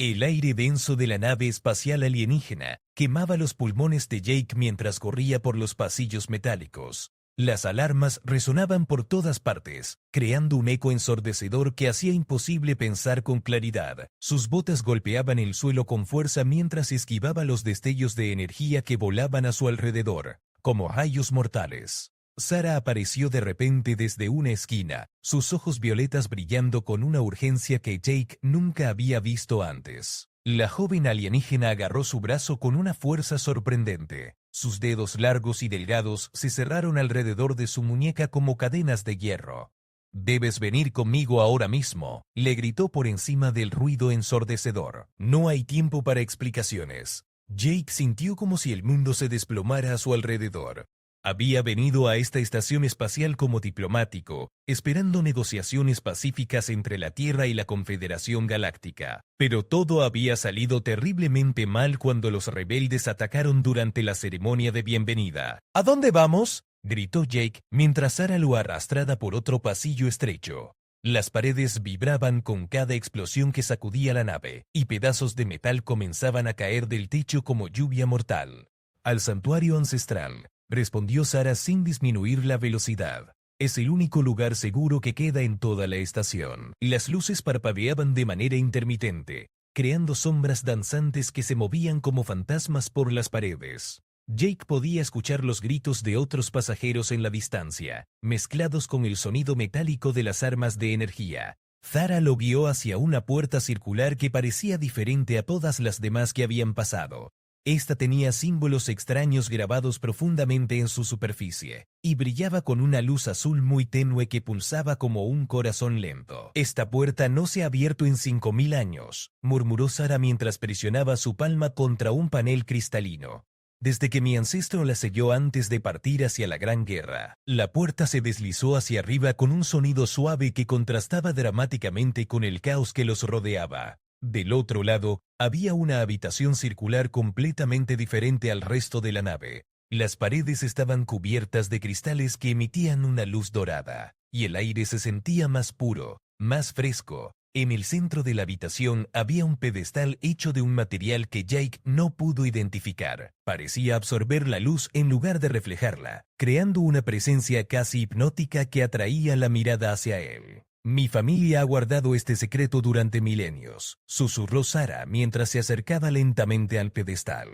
El aire denso de la nave espacial alienígena quemaba los pulmones de Jake mientras corría por los pasillos metálicos. Las alarmas resonaban por todas partes, creando un eco ensordecedor que hacía imposible pensar con claridad. Sus botas golpeaban el suelo con fuerza mientras esquivaba los destellos de energía que volaban a su alrededor, como rayos mortales. Sarah apareció de repente desde una esquina, sus ojos violetas brillando con una urgencia que Jake nunca había visto antes. La joven alienígena agarró su brazo con una fuerza sorprendente. Sus dedos largos y delgados se cerraron alrededor de su muñeca como cadenas de hierro. «Debes venir conmigo ahora mismo», le gritó por encima del ruido ensordecedor. No hay tiempo para explicaciones. Jake sintió como si el mundo se desplomara a su alrededor. Había venido a esta estación espacial como diplomático, esperando negociaciones pacíficas entre la Tierra y la Confederación Galáctica. Pero todo había salido terriblemente mal cuando los rebeldes atacaron durante la ceremonia de bienvenida. «¿A dónde vamos?», gritó Jake mientras Sarah lo arrastraba por otro pasillo estrecho. Las paredes vibraban con cada explosión que sacudía la nave, y pedazos de metal comenzaban a caer del techo como lluvia mortal. «Al santuario ancestral», respondió Sarah sin disminuir la velocidad. «Es el único lugar seguro que queda en toda la estación». Las luces parpadeaban de manera intermitente, creando sombras danzantes que se movían como fantasmas por las paredes. Jake podía escuchar los gritos de otros pasajeros en la distancia, mezclados con el sonido metálico de las armas de energía. Sarah lo guió hacia una puerta circular que parecía diferente a todas las demás que habían pasado. Esta tenía símbolos extraños grabados profundamente en su superficie, y brillaba con una luz azul muy tenue que pulsaba como un corazón lento. «Esta puerta no se ha abierto en 5000 años», murmuró Sarah mientras presionaba su palma contra un panel cristalino. «Desde que mi ancestro la selló antes de partir hacia la Gran Guerra». La puerta se deslizó hacia arriba con un sonido suave que contrastaba dramáticamente con el caos que los rodeaba. Del otro lado, había una habitación circular completamente diferente al resto de la nave. Las paredes estaban cubiertas de cristales que emitían una luz dorada, y el aire se sentía más puro, más fresco. En el centro de la habitación había un pedestal hecho de un material que Jake no pudo identificar. Parecía absorber la luz en lugar de reflejarla, creando una presencia casi hipnótica que atraía la mirada hacia él. «Mi familia ha guardado este secreto durante milenios», susurró Sarah mientras se acercaba lentamente al pedestal.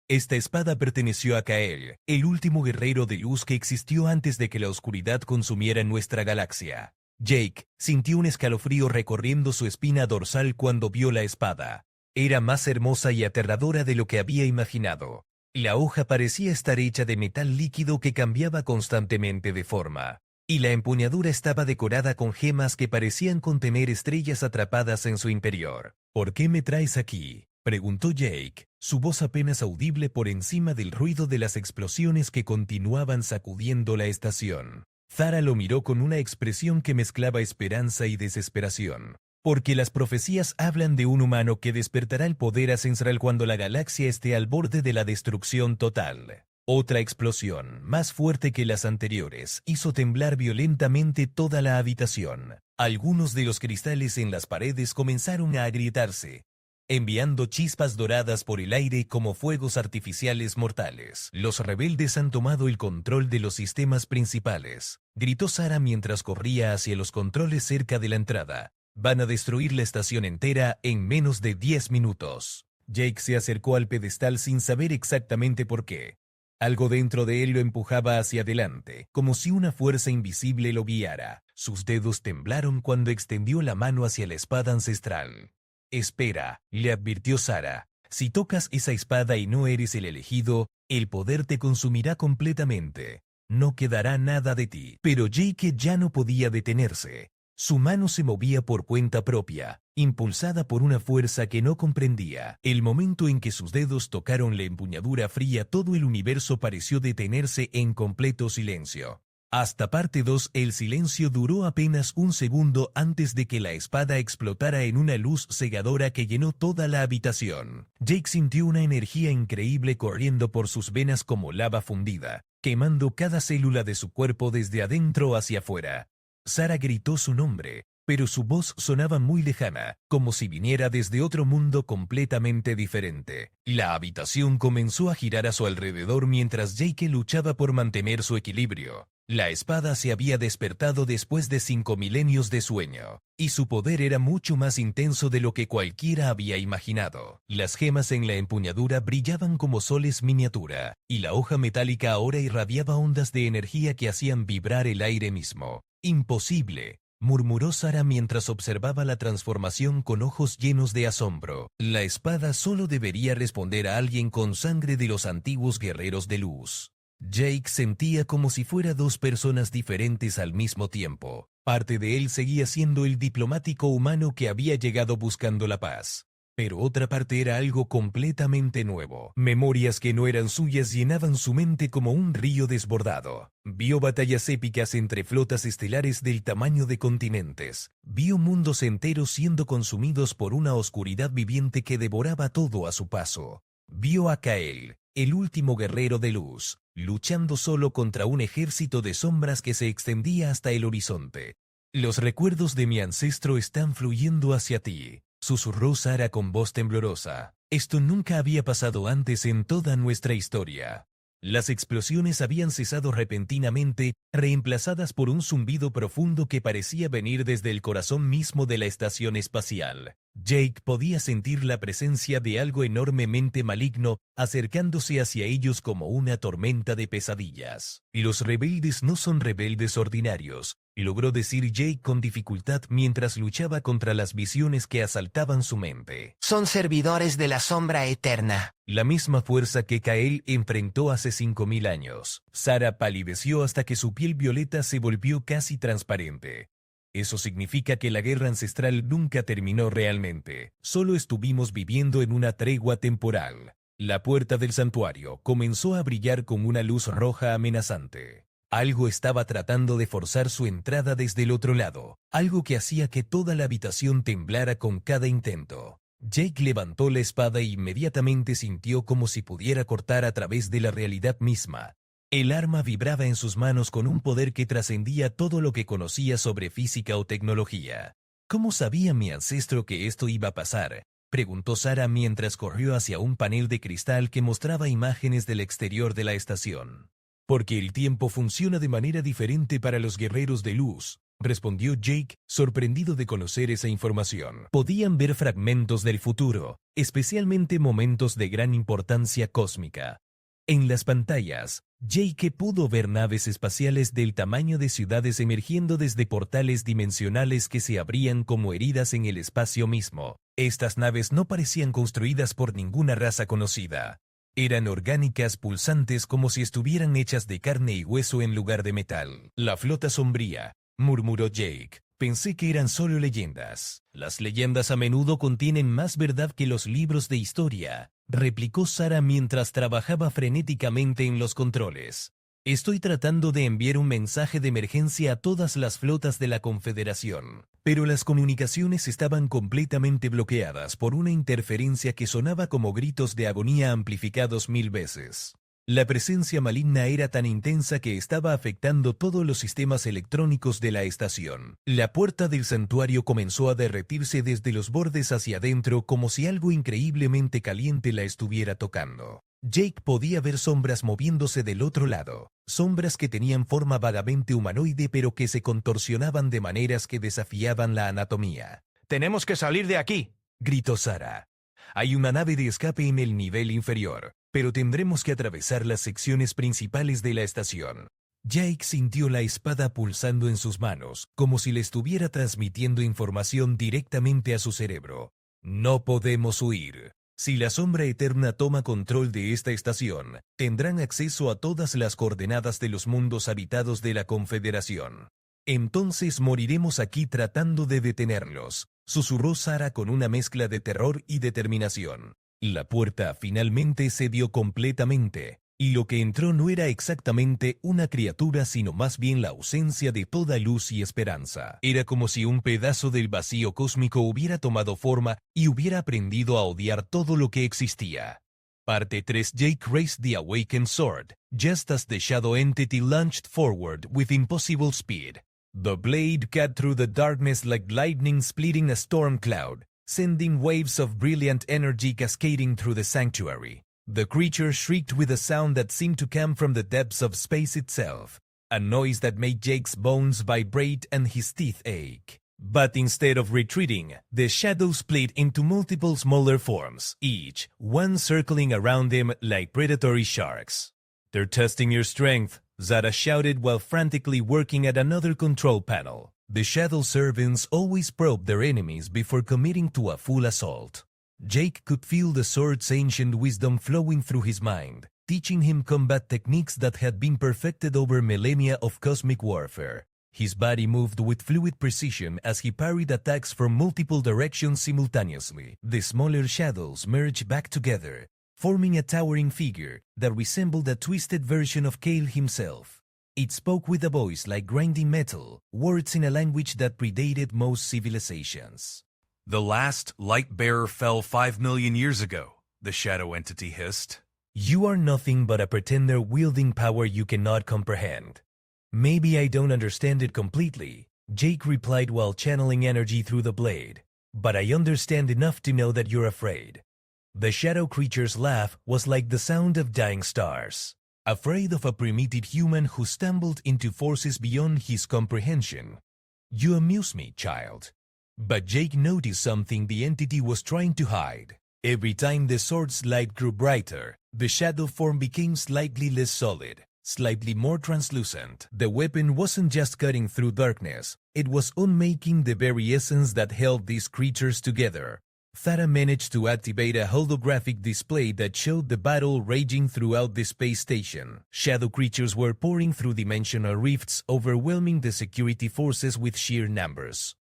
«Esta espada perteneció a Kael, el último guerrero de luz que existió antes de que la oscuridad consumiera nuestra galaxia». Jake sintió un escalofrío recorriendo su espina dorsal cuando vio la espada. Era más hermosa y aterradora de lo que había imaginado. La hoja parecía estar hecha de metal líquido que cambiaba constantemente de forma, y la empuñadura estaba decorada con gemas que parecían contener estrellas atrapadas en su interior. «¿Por qué me traes aquí?», preguntó Jake, su voz apenas audible por encima del ruido de las explosiones que continuaban sacudiendo la estación. Sarah lo miró con una expresión que mezclaba esperanza y desesperación. «Porque las profecías hablan de un humano que despertará el poder ancestral cuando la galaxia esté al borde de la destrucción total». Otra explosión, más fuerte que las anteriores, hizo temblar violentamente toda la habitación. Algunos de los cristales en las paredes comenzaron a agrietarse, enviando chispas doradas por el aire como fuegos artificiales mortales. «Los rebeldes han tomado el control de los sistemas principales», gritó Sarah mientras corría hacia los controles cerca de la entrada. «Van a destruir la estación entera en menos de 10 minutos». Jake se acercó al pedestal sin saber exactamente por qué. Algo dentro de él lo empujaba hacia adelante, como si una fuerza invisible lo guiara. Sus dedos temblaron cuando extendió la mano hacia la espada ancestral. «Espera», le advirtió Sarah. «Si tocas esa espada y no eres el elegido, el poder te consumirá completamente. No quedará nada de ti». Pero Jake ya no podía detenerse. Su mano se movía por cuenta propia, impulsada por una fuerza que no comprendía. El momento en que sus dedos tocaron la empuñadura fría, todo el universo pareció detenerse en completo silencio. Hasta parte 2, el silencio duró apenas un segundo antes de que la espada explotara en una luz cegadora que llenó toda la habitación. Jake sintió una energía increíble corriendo por sus venas como lava fundida, quemando cada célula de su cuerpo desde adentro hacia afuera. Sarah gritó su nombre, pero su voz sonaba muy lejana, como si viniera desde otro mundo completamente diferente. La habitación comenzó a girar a su alrededor mientras Jake luchaba por mantener su equilibrio. La espada se había despertado después de 5 milenios de sueño, y su poder era mucho más intenso de lo que cualquiera había imaginado. Las gemas en la empuñadura brillaban como soles miniatura, y la hoja metálica ahora irradiaba ondas de energía que hacían vibrar el aire mismo. «Imposible», murmuró Sarah mientras observaba la transformación con ojos llenos de asombro. La espada solo debería responder a alguien con sangre de los antiguos guerreros de luz. Jake sentía como si fuera dos personas diferentes al mismo tiempo. Parte de él seguía siendo el diplomático humano que había llegado buscando la paz, pero otra parte era algo completamente nuevo. Memorias que no eran suyas llenaban su mente como un río desbordado. Vio batallas épicas entre flotas estelares del tamaño de continentes. Vio mundos enteros siendo consumidos por una oscuridad viviente que devoraba todo a su paso. Vio a Kael, el último guerrero de luz, luchando solo contra un ejército de sombras que se extendía hasta el horizonte. «Los recuerdos de mi ancestro están fluyendo hacia ti», susurró Sarah con voz temblorosa. Esto nunca había pasado antes en toda nuestra historia. Las explosiones habían cesado repentinamente, reemplazadas por un zumbido profundo que parecía venir desde el corazón mismo de la estación espacial. Jake podía sentir la presencia de algo enormemente maligno acercándose hacia ellos como una tormenta de pesadillas. «Los rebeldes no son rebeldes ordinarios», logró decir Jake con dificultad mientras luchaba contra las visiones que asaltaban su mente. «Son servidores de la sombra eterna». La misma fuerza que Kael enfrentó hace 5000 años. Sarah palideció hasta que su piel violeta se volvió casi transparente. Eso significa que la guerra ancestral nunca terminó realmente. Solo estuvimos viviendo en una tregua temporal. La puerta del santuario comenzó a brillar con una luz roja amenazante. Algo estaba tratando de forzar su entrada desde el otro lado, algo que hacía que toda la habitación temblara con cada intento. Jake levantó la espada e inmediatamente sintió como si pudiera cortar a través de la realidad misma. El arma vibraba en sus manos con un poder que trascendía todo lo que conocía sobre física o tecnología. «¿Cómo sabía mi ancestro que esto iba a pasar?», preguntó Sarah mientras corrió hacia un panel de cristal que mostraba imágenes del exterior de la estación. «Porque el tiempo funciona de manera diferente para los guerreros de luz», respondió Jake, sorprendido de conocer esa información. Podían ver fragmentos del futuro, especialmente momentos de gran importancia cósmica. En las pantallas, Jake pudo ver naves espaciales del tamaño de ciudades emergiendo desde portales dimensionales que se abrían como heridas en el espacio mismo. Estas naves no parecían construidas por ninguna raza conocida. Eran orgánicas pulsantes como si estuvieran hechas de carne y hueso en lugar de metal. «La flota sombría», murmuró Jake. «Pensé que eran solo leyendas». «Las leyendas a menudo contienen más verdad que los libros de historia», replicó Sarah mientras trabajaba frenéticamente en los controles. «Estoy tratando de enviar un mensaje de emergencia a todas las flotas de la Confederación, pero las comunicaciones estaban completamente bloqueadas por una interferencia que sonaba como gritos de agonía amplificados 1000 veces. La presencia maligna era tan intensa que estaba afectando todos los sistemas electrónicos de la estación. La puerta del santuario comenzó a derretirse desde los bordes hacia adentro como si algo increíblemente caliente la estuviera tocando. Jake podía ver sombras moviéndose del otro lado, sombras que tenían forma vagamente humanoide pero que se contorsionaban de maneras que desafiaban la anatomía. «Tenemos que salir de aquí», gritó Sarah. «Hay una nave de escape en el nivel inferior, pero tendremos que atravesar las secciones principales de la estación». Jake sintió la espada pulsando en sus manos, como si le estuviera transmitiendo información directamente a su cerebro. «No podemos huir. Si la sombra eterna toma control de esta estación, tendrán acceso a todas las coordenadas de los mundos habitados de la Confederación. Entonces moriremos aquí tratando de detenerlos», susurró Sarah con una mezcla de terror y determinación. La puerta finalmente se dio completamente, y lo que entró no era exactamente una criatura sino más bien la ausencia de toda luz y esperanza. Era como si un pedazo del vacío cósmico hubiera tomado forma y hubiera aprendido a odiar todo lo que existía. Parte 3. Jake raised the awakened sword, just as the shadow entity launched forward with impossible speed. The blade cut through the darkness like lightning splitting a storm cloud, sending waves of brilliant energy cascading through the sanctuary. The creature shrieked with a sound that seemed to come from the depths of space itself, a noise that made Jake's bones vibrate and his teeth ache. But instead of retreating, the shadow split into multiple smaller forms, each one circling around them like predatory sharks. "They're testing your strength," Zara shouted while frantically working at another control panel. The shadow servants always probe their enemies before committing to a full assault. Jake could feel the sword's ancient wisdom flowing through his mind, teaching him combat techniques that had been perfected over millennia of cosmic warfare. His body moved with fluid precision as he parried attacks from multiple directions simultaneously. The smaller shadows merged back together, forming a towering figure that resembled a twisted version of Kale himself. It spoke with a voice like grinding metal, words in a language that predated most civilizations. "The last light-bearer fell 5 million years ago," the shadow entity hissed. "You are nothing but a pretender wielding power you cannot comprehend." "Maybe I don't understand it completely," Jake replied while channeling energy through the blade. "But I understand enough to know that you're afraid." The shadow creature's laugh was like the sound of dying stars. Afraid of a primitive human who stumbled into forces beyond his comprehension. "You amuse me, child." But Jake noticed something the entity was trying to hide. Every time the sword's light grew brighter, the shadow form became slightly less solid, slightly more translucent. The weapon wasn't just cutting through darkness, it was unmaking the very essence that held these creatures together. Thara managed to activate a holographic display that showed the battle raging throughout the space station. Shadow creatures were pouring through dimensional rifts, overwhelming the security forces with sheer numbers.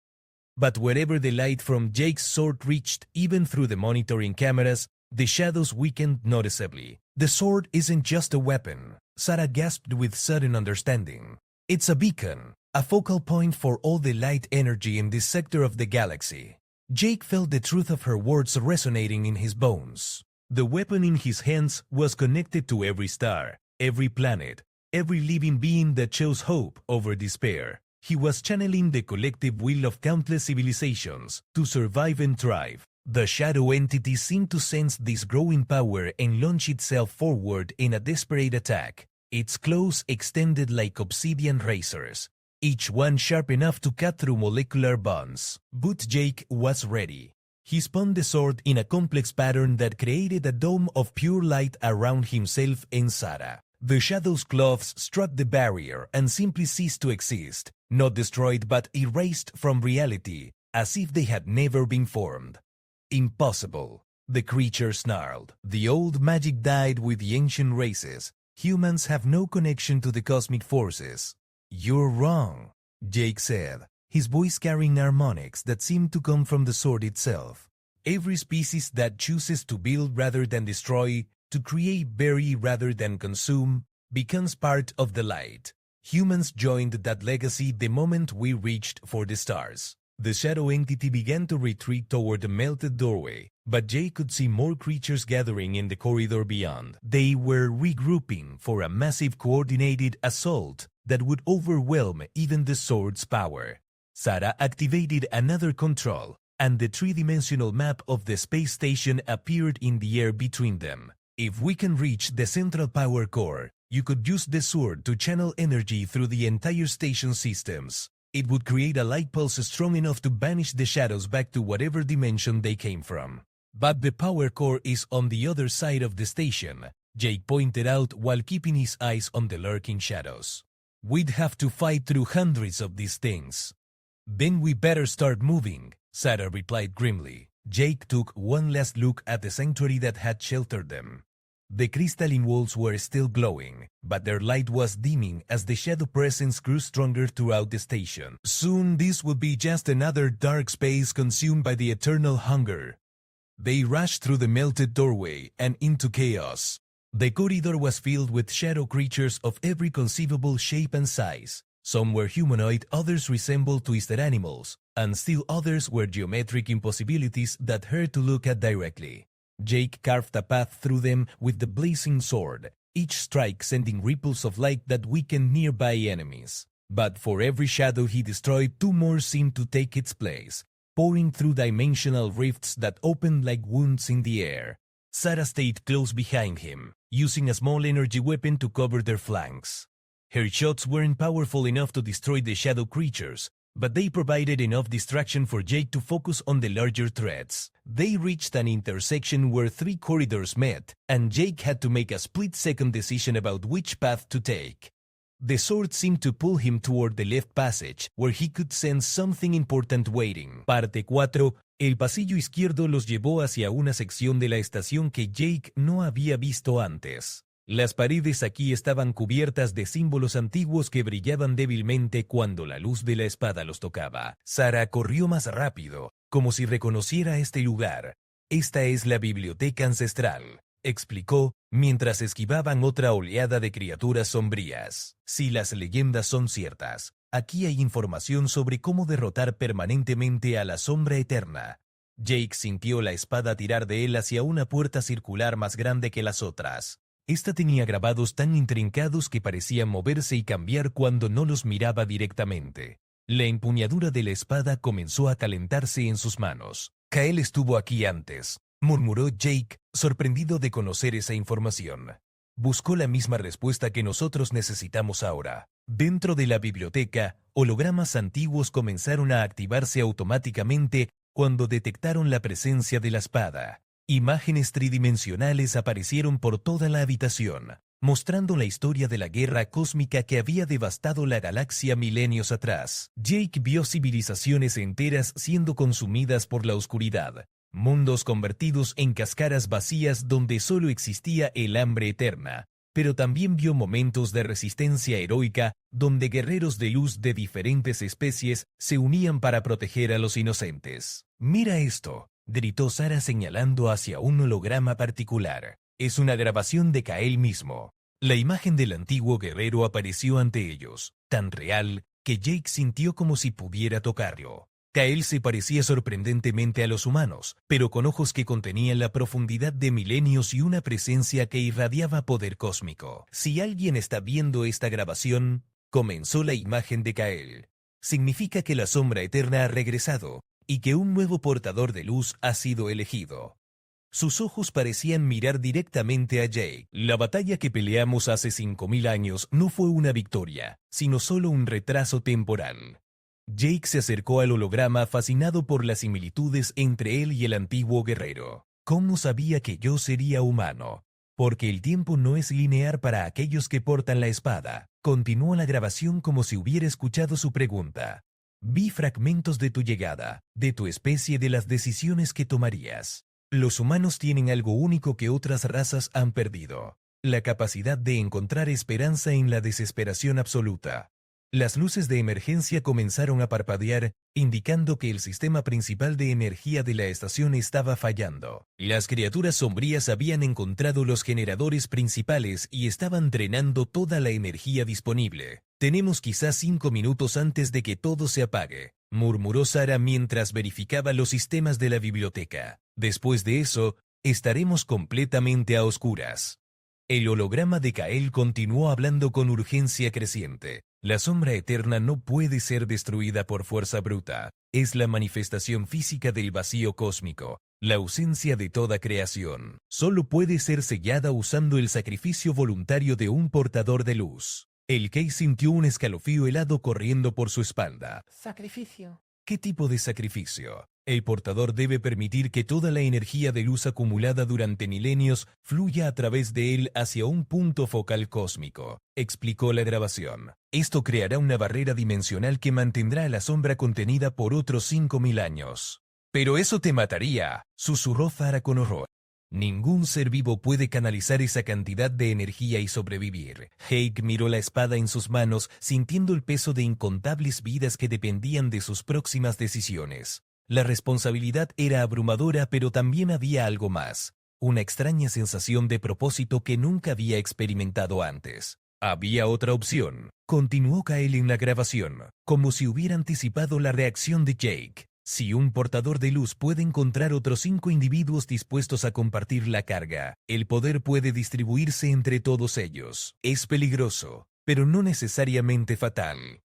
But wherever the light from Jake's sword reached, even through the monitoring cameras, the shadows weakened noticeably. "The sword isn't just a weapon," Zara gasped with sudden understanding. "It's a beacon, a focal point for all the light energy in this sector of the galaxy." Jake felt the truth of her words resonating in his bones. The weapon in his hands was connected to every star, every planet, every living being that chose hope over despair. He was channeling the collective will of countless civilizations to survive and thrive. The shadow entity seemed to sense this growing power and launch itself forward in a desperate attack. Its claws extended like obsidian razors, each one sharp enough to cut through molecular bonds. But Jake was ready. He spun the sword in a complex pattern that created a dome of pure light around himself and Zara. The shadow's claws struck the barrier and simply ceased to exist, not destroyed but erased from reality, as if they had never been formed. "Impossible," the creature snarled. "The old magic died with the ancient races. Humans have no connection to the cosmic forces." "You're wrong," Jake said, his voice carrying harmonics that seemed to come from the sword itself. "Every species that chooses to build rather than destroy, to create, bury rather than consume, becomes part of the light. Humans joined that legacy the moment we reached for the stars." The shadow entity began to retreat toward the melted doorway, but Jake could see more creatures gathering in the corridor beyond. They were regrouping for a massive coordinated assault that would overwhelm even the sword's power. Zara activated another control, and the three-dimensional map of the space station appeared in the air between them. "If we can reach the central power core, you could use the sword to channel energy through the entire station systems. It would create a light pulse strong enough to banish the shadows back to whatever dimension they came from." "But the power core is on the other side of the station," Jake pointed out while keeping his eyes on the lurking shadows. "We'd have to fight through hundreds of these things." "Then we better start moving," Zara replied grimly. Jake took one last look at the sanctuary that had sheltered them. The crystalline walls were still glowing, but their light was dimming as the shadow presence grew stronger throughout the station. Soon this would be just another dark space consumed by the eternal hunger. They rushed through the melted doorway and into chaos. The corridor was filled with shadow creatures of every conceivable shape and size. Some were humanoid, others resembled twisted animals, and still others were geometric impossibilities that hurt to look at directly. Jake carved a path through them with the blazing sword, each strike sending ripples of light that weakened nearby enemies. But for every shadow he destroyed, two more seemed to take its place, pouring through dimensional rifts that opened like wounds in the air. Sarah stayed close behind him, using a small energy weapon to cover their flanks. Her shots weren't powerful enough to destroy the shadow creatures, but they provided enough distraction for Jake to focus on the larger threats. They reached an intersection where three corridors met, and Jake had to make a split-second decision about which path to take. The sword seemed to pull him toward the left passage, where he could sense something important waiting. Parte 4. El pasillo izquierdo los llevó hacia una sección de la estación que Jake no había visto antes. Las paredes aquí estaban cubiertas de símbolos antiguos que brillaban débilmente cuando la luz de la espada los tocaba. Sarah corrió más rápido, como si reconociera este lugar. Esta es la biblioteca ancestral, explicó, mientras esquivaban otra oleada de criaturas sombrías. Si las leyendas son ciertas, aquí hay información sobre cómo derrotar permanentemente a la sombra eterna. Jake sintió la espada tirar de él hacia una puerta circular más grande que las otras. Esta tenía grabados tan intrincados que parecían moverse y cambiar cuando no los miraba directamente. La empuñadura de la espada comenzó a calentarse en sus manos. Kael estuvo aquí antes, murmuró Jake, sorprendido de conocer esa información. Buscó la misma respuesta que nosotros necesitamos ahora. Dentro de la biblioteca, hologramas antiguos comenzaron a activarse automáticamente cuando detectaron la presencia de la espada. Imágenes tridimensionales aparecieron por toda la habitación, mostrando la historia de la guerra cósmica que había devastado la galaxia milenios atrás. Jake vio civilizaciones enteras siendo consumidas por la oscuridad, mundos convertidos en cascaras vacías donde solo existía el hambre eterna, pero también vio momentos de resistencia heroica donde guerreros de luz de diferentes especies se unían para proteger a los inocentes. «Mira esto», gritó Sarah señalando hacia un holograma particular. Es una grabación de Kael mismo. La imagen del antiguo guerrero apareció ante ellos, tan real que Jake sintió como si pudiera tocarlo. Kael se parecía sorprendentemente a los humanos, pero con ojos que contenían la profundidad de milenios y una presencia que irradiaba poder cósmico. Si alguien está viendo esta grabación, comenzó la imagen de Kael. Significa que la sombra eterna ha regresado, y que un nuevo portador de luz ha sido elegido. Sus ojos parecían mirar directamente a Jake. La batalla que peleamos hace 5000 años no fue una victoria, sino solo un retraso temporal. Jake se acercó al holograma fascinado por las similitudes entre él y el antiguo guerrero. ¿Cómo sabía que yo sería humano? Porque el tiempo no es lineal para aquellos que portan la espada. Continuó la grabación como si hubiera escuchado su pregunta. Vi fragmentos de tu llegada, de tu especie, de las decisiones que tomarías. Los humanos tienen algo único que otras razas han perdido: la capacidad de encontrar esperanza en la desesperación absoluta. Las luces de emergencia comenzaron a parpadear, indicando que el sistema principal de energía de la estación estaba fallando. Las criaturas sombrías habían encontrado los generadores principales y estaban drenando toda la energía disponible. Tenemos quizás 5 minutos antes de que todo se apague, murmuró Sarah mientras verificaba los sistemas de la biblioteca. Después de eso, estaremos completamente a oscuras. El holograma de Kael continuó hablando con urgencia creciente. La sombra eterna no puede ser destruida por fuerza bruta. Es la manifestación física del vacío cósmico, la ausencia de toda creación. Solo puede ser sellada usando el sacrificio voluntario de un portador de luz. El Kei sintió un escalofrío helado corriendo por su espalda. Sacrificio. ¿Qué tipo de sacrificio? El portador debe permitir que toda la energía de luz acumulada durante milenios fluya a través de él hacia un punto focal cósmico, explicó la grabación. Esto creará una barrera dimensional que mantendrá a la sombra contenida por otros 5000 años. «Pero eso te mataría», susurró Farah con horror. Ningún ser vivo puede canalizar esa cantidad de energía y sobrevivir. Jake miró la espada en sus manos, sintiendo el peso de incontables vidas que dependían de sus próximas decisiones. La responsabilidad era abrumadora, pero también había algo más, una extraña sensación de propósito que nunca había experimentado antes. Había otra opción, continuó Kael en la grabación, como si hubiera anticipado la reacción de Jake. Si un portador de luz puede encontrar otros 5 individuos dispuestos a compartir la carga, el poder puede distribuirse entre todos ellos. Es peligroso, pero no necesariamente fatal.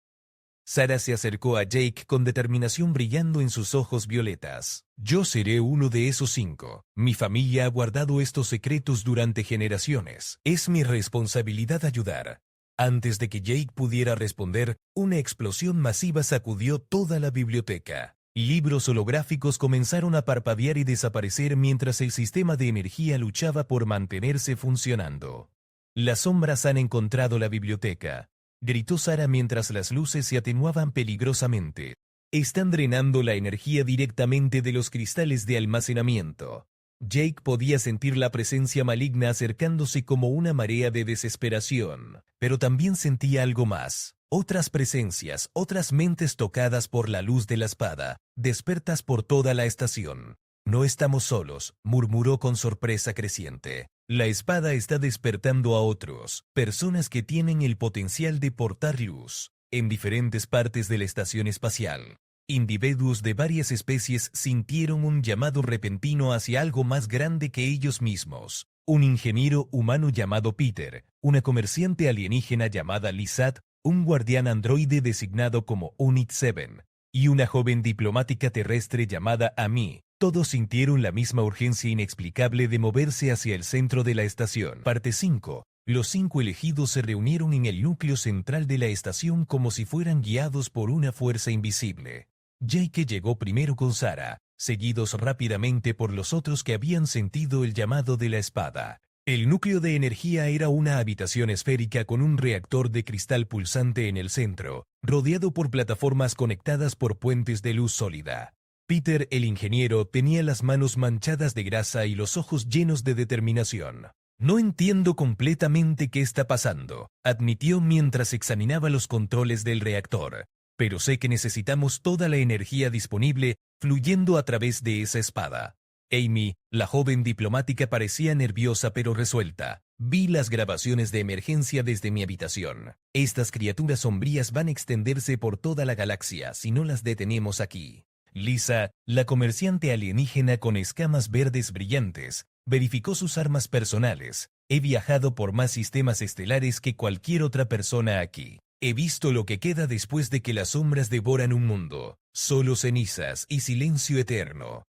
Sarah se acercó a Jake con determinación brillando en sus ojos violetas. Yo seré uno de esos 5. Mi familia ha guardado estos secretos durante generaciones. Es mi responsabilidad ayudar. Antes de que Jake pudiera responder, una explosión masiva sacudió toda la biblioteca. Libros holográficos comenzaron a parpadear y desaparecer mientras el sistema de energía luchaba por mantenerse funcionando. Las sombras han encontrado la biblioteca, gritó Sarah mientras las luces se atenuaban peligrosamente. Están drenando la energía directamente de los cristales de almacenamiento. Jake podía sentir la presencia maligna acercándose como una marea de desesperación, pero también sentía algo más. Otras presencias, otras mentes tocadas por la luz de la espada, despertas por toda la estación. No estamos solos, murmuró con sorpresa creciente. La espada está despertando a otros, personas que tienen el potencial de portar luz, en diferentes partes de la estación espacial. Individuos de varias especies sintieron un llamado repentino hacia algo más grande que ellos mismos. Un ingeniero humano llamado Peter, una comerciante alienígena llamada Lizat, un guardián androide designado como Unit 7, y una joven diplomática terrestre llamada Amy. Todos sintieron la misma urgencia inexplicable de moverse hacia el centro de la estación. Parte 5. Los 5 elegidos se reunieron en el núcleo central de la estación como si fueran guiados por una fuerza invisible. Jake llegó primero con Sarah, seguidos rápidamente por los otros que habían sentido el llamado de la espada. El núcleo de energía era una habitación esférica con un reactor de cristal pulsante en el centro, rodeado por plataformas conectadas por puentes de luz sólida. Peter, el ingeniero, tenía las manos manchadas de grasa y los ojos llenos de determinación. No entiendo completamente qué está pasando, admitió mientras examinaba los controles del reactor, pero sé que necesitamos toda la energía disponible fluyendo a través de esa espada. Amy, la joven diplomática, parecía nerviosa pero resuelta. Vi las grabaciones de emergencia desde mi habitación. Estas criaturas sombrías van a extenderse por toda la galaxia si no las detenemos aquí. Lisa, la comerciante alienígena con escamas verdes brillantes, verificó sus armas personales. He viajado por más sistemas estelares que cualquier otra persona aquí. He visto lo que queda después de que las sombras devoran un mundo. Solo cenizas y silencio eterno.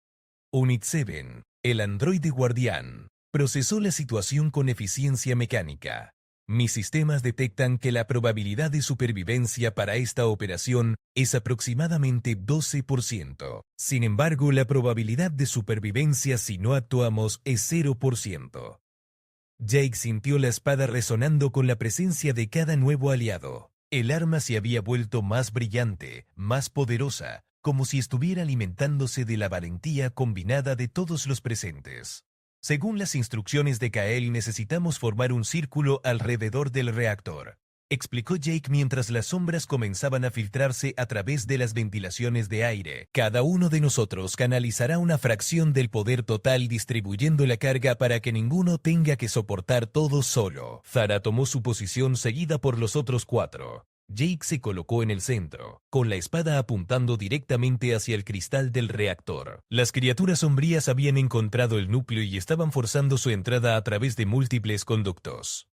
Unit 7, el androide guardián, procesó la situación con eficiencia mecánica. Mis sistemas detectan que la probabilidad de supervivencia para esta operación es aproximadamente 12%. Sin embargo, la probabilidad de supervivencia si no actuamos es 0%. Jake sintió la espada resonando con la presencia de cada nuevo aliado. El arma se había vuelto más brillante, más poderosa, como si estuviera alimentándose de la valentía combinada de todos los presentes. Según las instrucciones de Kael, necesitamos formar un círculo alrededor del reactor, explicó Jake mientras las sombras comenzaban a filtrarse a través de las ventilaciones de aire. Cada uno de nosotros canalizará una fracción del poder total distribuyendo la carga para que ninguno tenga que soportar todo solo. Zara tomó su posición seguida por los otros 4. Jake se colocó en el centro, con la espada apuntando directamente hacia el cristal del reactor. Las criaturas sombrías habían encontrado el núcleo y estaban forzando su entrada a través de múltiples conductos.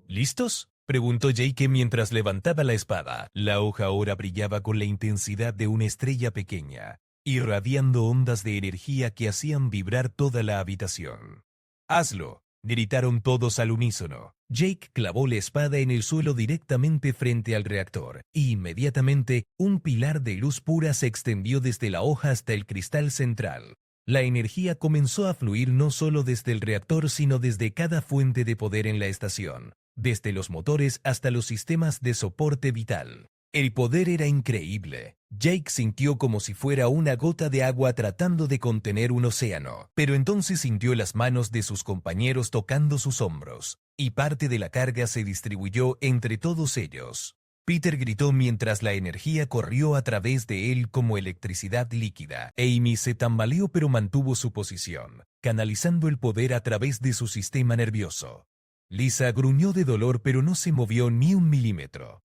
¿Listos?, preguntó Jake mientras levantaba la espada. La hoja ahora brillaba con la intensidad de una estrella pequeña, irradiando ondas de energía que hacían vibrar toda la habitación. «¡Hazlo!», gritaron todos al unísono. Jake clavó la espada en el suelo directamente frente al reactor, y inmediatamente un pilar de luz pura se extendió desde la hoja hasta el cristal central. La energía comenzó a fluir no solo desde el reactor sino desde cada fuente de poder en la estación, desde los motores hasta los sistemas de soporte vital. El poder era increíble. Jake sintió como si fuera una gota de agua tratando de contener un océano, pero entonces sintió las manos de sus compañeros tocando sus hombros, y parte de la carga se distribuyó entre todos ellos. Peter gritó mientras la energía corrió a través de él como electricidad líquida. Amy se tambaleó pero mantuvo su posición, canalizando el poder a través de su sistema nervioso. Lisa gruñó de dolor pero no se movió ni un milímetro.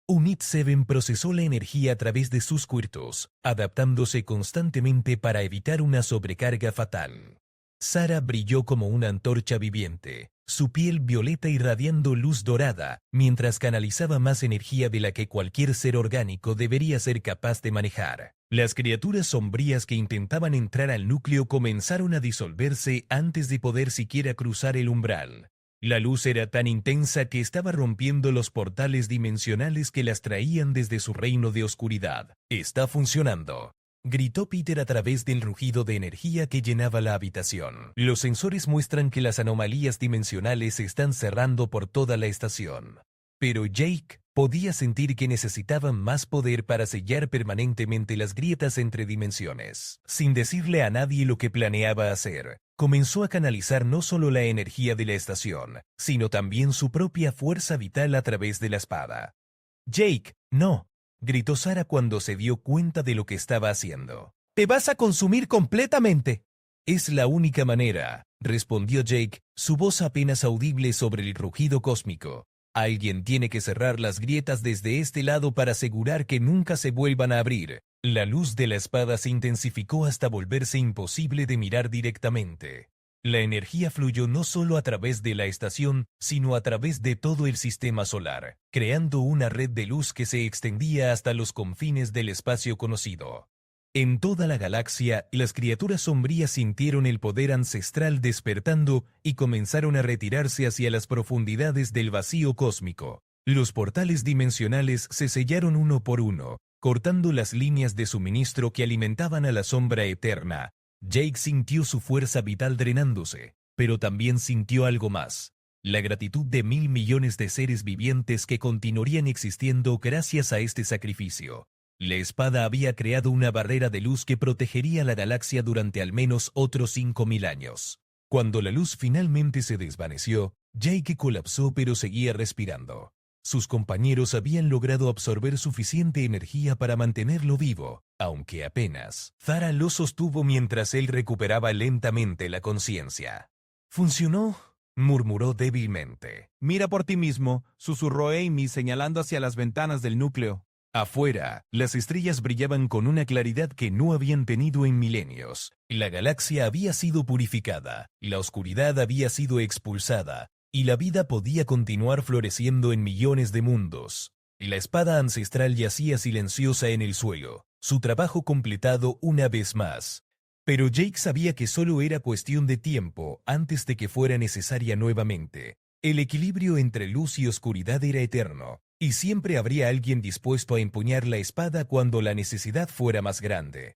Unit 7 procesó la energía a través de sus cuerpos, adaptándose constantemente para evitar una sobrecarga fatal. Sarah brilló como una antorcha viviente, su piel violeta irradiando luz dorada, mientras canalizaba más energía de la que cualquier ser orgánico debería ser capaz de manejar. Las criaturas sombrías que intentaban entrar al núcleo comenzaron a disolverse antes de poder siquiera cruzar el umbral. La luz era tan intensa que estaba rompiendo los portales dimensionales que las traían desde su reino de oscuridad. «Está funcionando», gritó Peter a través del rugido de energía que llenaba la habitación. Los sensores muestran que las anomalías dimensionales se están cerrando por toda la estación. Pero Jake podía sentir que necesitaban más poder para sellar permanentemente las grietas entre dimensiones. Sin decirle a nadie lo que planeaba hacer, comenzó a canalizar no solo la energía de la estación, sino también su propia fuerza vital a través de la espada. «Jake, no», gritó Sarah cuando se dio cuenta de lo que estaba haciendo. «Te vas a consumir completamente». «Es la única manera», respondió Jake, su voz apenas audible sobre el rugido cósmico. «Alguien tiene que cerrar las grietas desde este lado para asegurar que nunca se vuelvan a abrir». La luz de la espada se intensificó hasta volverse imposible de mirar directamente. La energía fluyó no solo a través de la estación, sino a través de todo el sistema solar, creando una red de luz que se extendía hasta los confines del espacio conocido. En toda la galaxia, las criaturas sombrías sintieron el poder ancestral despertando y comenzaron a retirarse hacia las profundidades del vacío cósmico. Los portales dimensionales se sellaron uno por uno, cortando las líneas de suministro que alimentaban a la sombra eterna. Jake sintió su fuerza vital drenándose, pero también sintió algo más: la gratitud de 1.000 millones de seres vivientes que continuarían existiendo gracias a este sacrificio. La espada había creado una barrera de luz que protegería la galaxia durante al menos otros 5.000 años. Cuando la luz finalmente se desvaneció, Jake colapsó pero seguía respirando. Sus compañeros habían logrado absorber suficiente energía para mantenerlo vivo, aunque apenas. Sarah lo sostuvo mientras él recuperaba lentamente la conciencia. «¿Funcionó?», murmuró débilmente. Mira por ti mismo, susurró Amy señalando hacia las ventanas del núcleo. Afuera, las estrellas brillaban con una claridad que no habían tenido en milenios. La galaxia había sido purificada, la oscuridad había sido expulsada, y la vida podía continuar floreciendo en millones de mundos. La espada ancestral yacía silenciosa en el suelo, su trabajo completado una vez más. Pero Jake sabía que solo era cuestión de tiempo antes de que fuera necesaria nuevamente. El equilibrio entre luz y oscuridad era eterno, y siempre habría alguien dispuesto a empuñar la espada cuando la necesidad fuera más grande.